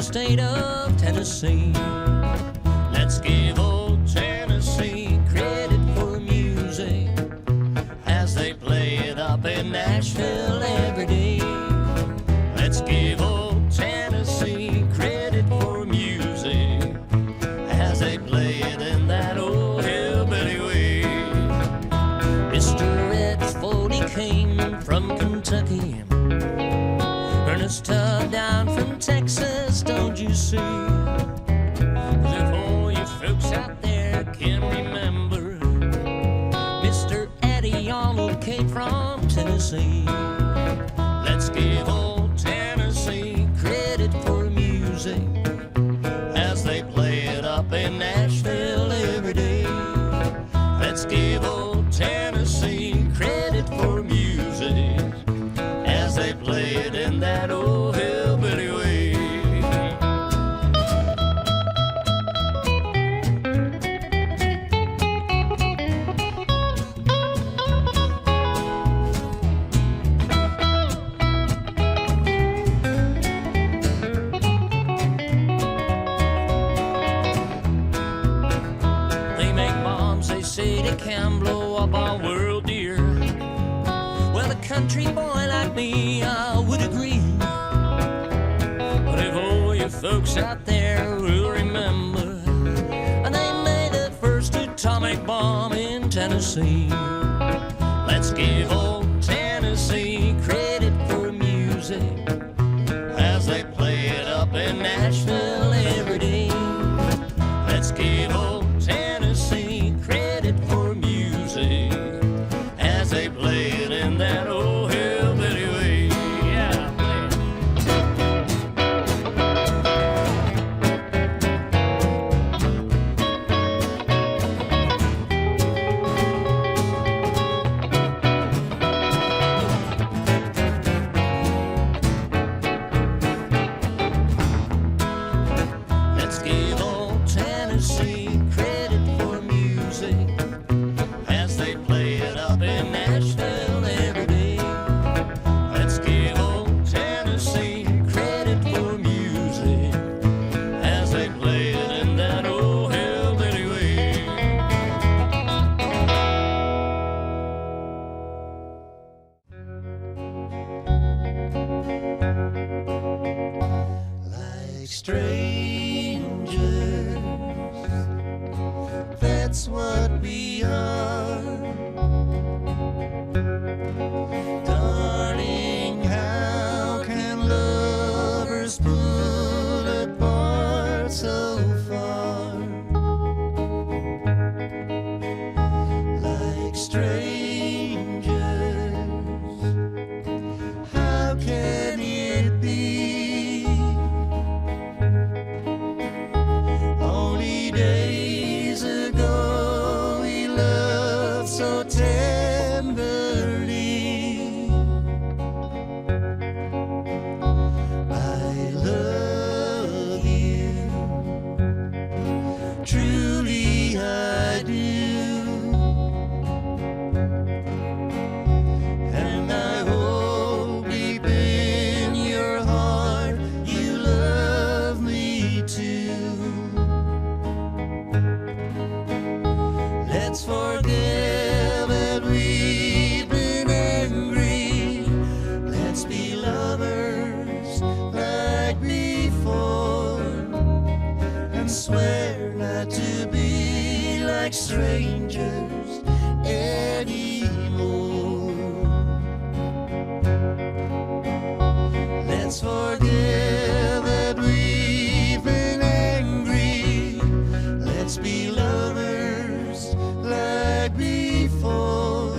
state of Tennessee. Let's give old Tennessee credit for music as they play it up in Nashville every day. Let's give old Tennessee credit for music as they play it in that old hillbilly way. Mr. Red Foley came from Kentucky, Ernest Tubb down from Texas, don't you see? 'Cause if all you folks out there can remember, Mr. Eddie Arnold came from Tennessee. Let's give old Tennessee credit for music as they play it up in Nashville every day. Let's give old Tennessee credit for music as they play it in that old hillbilly way. They make bombs, they say they can blow up our world, dear. Well, a country boy like me, I would agree. But if all you folks out there will remember, they made the first atomic bomb in Tennessee. Let's give old Tennessee credit for music as they play it up in Nashville every day. Let's give old Tennessee credit for music as they play it in that old hillbilly way. Yeah, play it. Let's give old Tennessee credit for music as they play it up in Nashville every day. Let's give old Tennessee credit for music as they play it in that old hillbilly way. Like strangers, that's what we are. Darling, how can lovers pull apart so far? Like strangers, how can it be? Only days ago we loved so tenderly. I love you, truly I do, and I hope deep in your heart you love me too. Let's forget that we've been angry. Let's be lovers like before, and swear not to be like strangers anymore. Let's forget that we've been angry. Let's be lovers like before,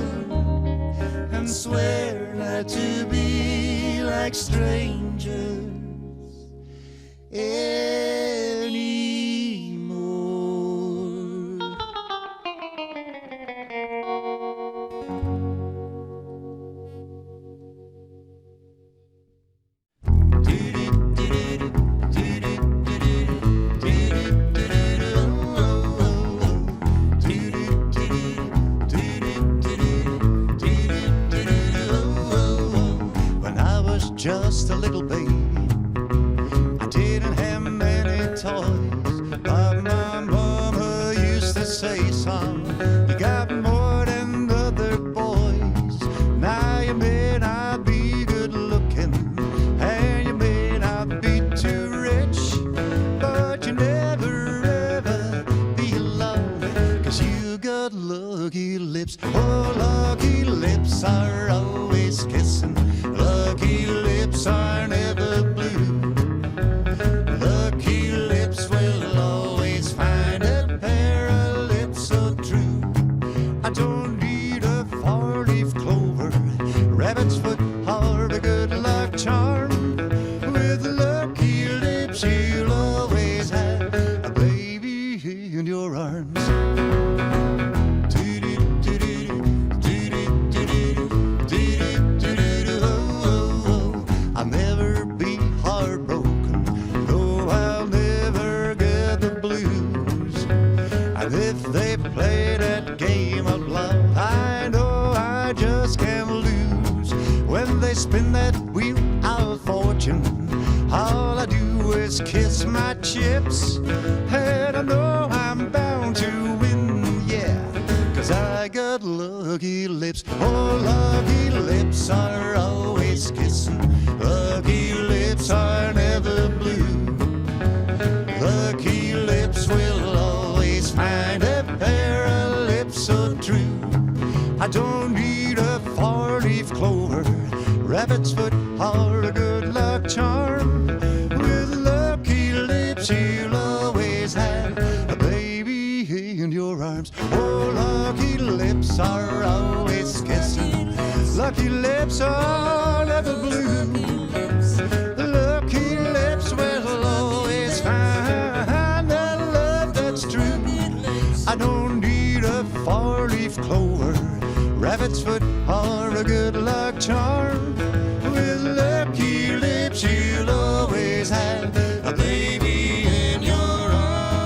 and swear not to be like strangers anymore. When I was just a little baby, I didn't have lips are always kissing. Lucky lips are never blue. Lucky lips will always find a pair of lips so true. I don't need a four-leaf clover, rabbit's foot, or a good luck charm. With lucky lips you'll always have a baby in your arms. I'll never be heartbroken, no, I'll never get the blues. And if they play that game of love, I know I just can't lose. When they spin that wheel of fortune, all I do is kiss my chips. And I know I'm bound to win, yeah, 'cause I got lucky lips. Oh, lucky lips are always kissing. Lucky lips are never blue. Lucky lips will always find a pair of lips so true. I don't need a four-leaf clover, rabbit's foot, or a good luck charm. With lucky lips you'll always have a baby in your arms. Oh, lucky lips are always kissing. Lucky lips are never blue. Lucky lips will always find that love that's true. I don't need a four-leaf clover, rabbit's foot, or a good luck charm. With lucky lips you'll always have a baby in your arms.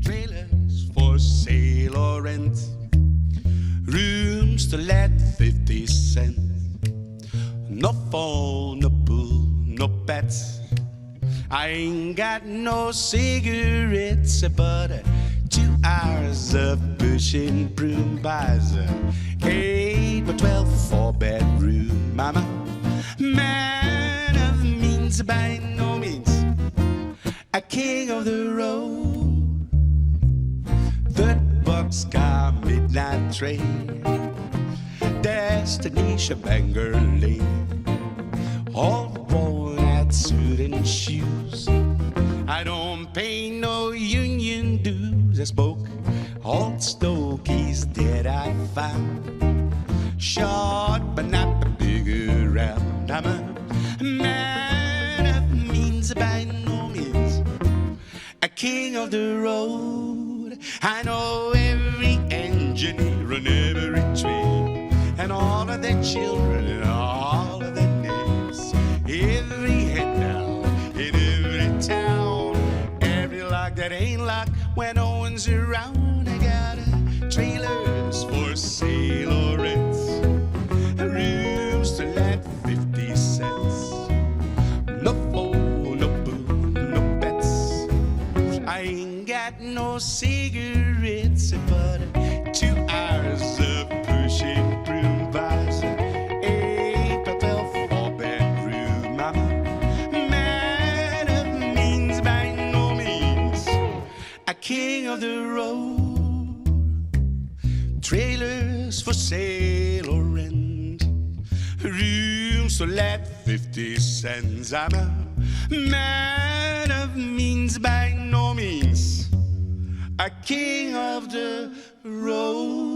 Trailers for sale or rent, rooms to let 50 cents. No phone, no pool, no pets. I ain't got no cigarettes, but 2 hours of pushing broom buys 8 by 12 4-bedroom. I'm a man of means, by no means a king of the road. Third boxcar midnight train, destination Bangor Lane. All worn out suit and shoes. I don't pay no union dues. I spoke old stokies that I found. Short but not the big around. I'm a man of means, by no means a king of the road. I know every engineer and every trade, and all of their children and all of their names. Every head down in every town, every lock that ain't locked when no one's around. I got trailers for sale or rent, rooms to let 50 cents. No phone, no boo, no bets. I ain't got no cigarettes, but 2 hours of pushing broom buys 8 by 12 4-bedroom. I'm a man of means, by no means a king of the road. Trailers for sale or rent, rooms to let 50 cents. I'm a man of means, by no means a king of the road.